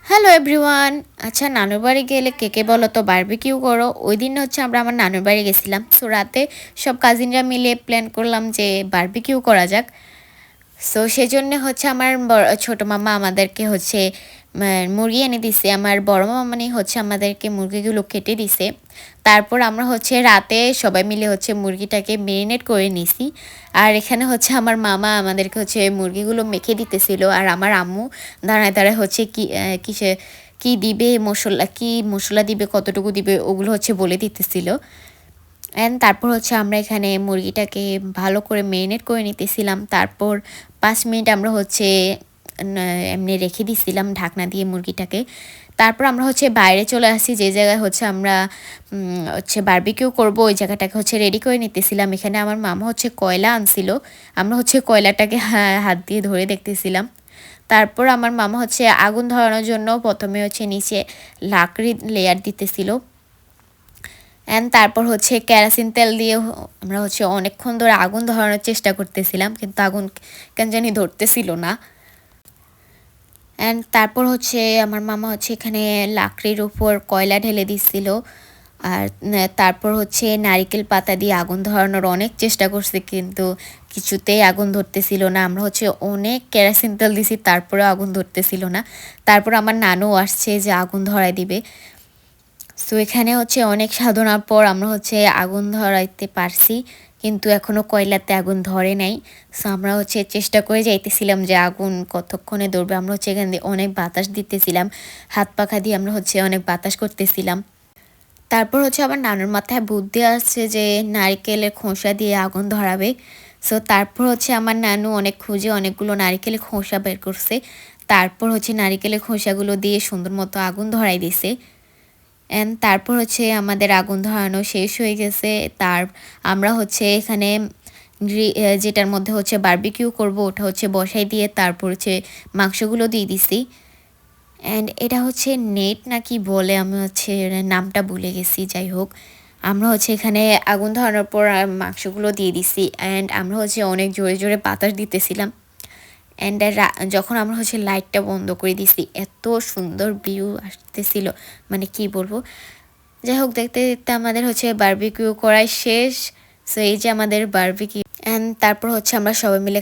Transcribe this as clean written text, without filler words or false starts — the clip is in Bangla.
Hello everyone. আচ্ছা, নানুর বাড়ি গেলে কে কে বলো তো বারবিকিউ করো? ওই দিন হচ্ছে আমরা আমার নানুর বাড়ি গেছিলাম। সো রাতে সব কাজিনরা মিলে প্ল্যান করলাম যে বারবিকিউ করা যাক। সো সেজন্য হচ্ছে আমার ছোট মামা আমাদেরকে হচ্ছে মুরগি এনে দিছে। আমার বড় মামা মানে হচ্ছে আমাদেরকে মুরগিগুলো কেটে দিছে। তারপর আমরা হচ্ছে রাতে সবাই মিলে হচ্ছে মুরগিটাকে মেরিনেট করে নিছি। আর এখানে হচ্ছে আমার মামা আমাদেরকে হচ্ছে মুরগিগুলো মেখে দিতেছিল, আর আমার আম্মু দাঁড়ায় দাঁড়ায় হচ্ছে কিসে কি দিবে, কি মশলা দিবে, কতটুকু দিবে ওগুলো হচ্ছে বলে দিতেছিল। অ্যান্ড তারপর হচ্ছে আমরা এখানে মুরগিটাকে ভালো করে মেরিনেট করে নিতেছিলাম। তারপর 5 মিনিট আমরা হচ্ছে এমনি রেখে দিছিলাম ঢাকনা দিয়ে মুরগিটাকে। তারপর আমরা হচ্ছে বাইরে চলে আসি, যে জায়গায় হচ্ছে আমরা হচ্ছে বারবিকিউ করব, ওই জায়গাটাকে হচ্ছে রেডি করে নিতেছিলাম। এখানে আমার মামা হচ্ছে কয়লা আনছিল, আমরা হচ্ছে কয়লাটাকে হাত দিয়ে ধরে দেখতেছিলাম। তারপর আমার মামা হচ্ছে আগুন ধরানোর জন্য প্রথমে হচ্ছে নিচে লাকড়ি লেয়ার দিতেছিল। অ্যান্ড তারপর হচ্ছে কেরোসিন তেল দিয়ে আমরা হচ্ছে অনেকক্ষণ ধরে আগুন ধরানোর চেষ্টা করতেছিলাম, কিন্তু আগুন কেন জানি ধরতেছিল না। অ্যান্ড তারপর হচ্ছে আমার মামা হচ্ছে এখানে লাকড়ির উপর কয়লা ঢেলে দিচ্ছিল। আর তারপর হচ্ছে নারিকেল পাতা দিয়ে আগুন ধরানোর অনেক চেষ্টা করছে, কিন্তু কিছুতেই আগুন ধরতেছিল না। আমরা হচ্ছে অনেক কেরোসিন তেল দিছি, তারপরে আগুন ধরতেছিল না। তারপর আমার নানু আসছে যে আগুন ধরাই দিবে। সো এখানে হচ্ছে অনেক সাধনার পর আমরা হচ্ছে আগুন ধরাইতে পারছি, কিন্তু এখনও কয়লাতে আগুন ধরে নাই। সো আমরা হচ্ছে চেষ্টা করে যাইতেছিলাম যে আগুন কতক্ষণে ধরবে। আমরা হচ্ছে এখান দিয়ে অনেক বাতাস দিতেছিলাম, হাত পাখা দিয়ে আমরা হচ্ছে অনেক বাতাস করতেছিলাম। তারপর হচ্ছে আমার নানুর মাথায় বুদ্ধি আসছে যে নারকেলের খোসা দিয়ে আগুন ধরাবে। সো তারপর হচ্ছে আমার নানু অনেক খুঁজে অনেকগুলো নারকেলের খোসা বের করছে। তারপর হচ্ছে নারকেলের খোসাগুলো দিয়ে সুন্দর মতো আগুন ধরাই দিছে। অ্যান্ড তারপর হচ্ছে আমাদের আগুন ধরানো শেষ হয়ে গেছে। আমরা হচ্ছে এখানে যেটার মধ্যে হচ্ছে বারবিকিউ করব ওটা হচ্ছে বসাই দিয়ে তারপর হচ্ছে মাংসগুলো দিয়ে দিছি। অ্যান্ড এটা হচ্ছে নেট নাকি বলে, আমি হচ্ছে নামটা ভুলে গেছি। যাই হোক, আমরা হচ্ছে এখানে আগুন ধরানোর পর মাংসগুলো দিয়ে দিছি। অ্যান্ড আমরা হচ্ছে অনেক জোরে জোরে বাতাস দিতেছিলাম। অ্যান্ড যখন আমরা হচ্ছে লাইটটা বন্ধ করে দিছি, এত সুন্দর ভিউ আসতেছিল, মানে কি বলবো। যাই হোক, দেখতে দেখতে আমাদের হচ্ছে বারবিকিউ করাই শেষ। সো এই যে আমাদের বারবিকিউ। অ্যান্ড তারপর হচ্ছে আমরা সবাই মিলে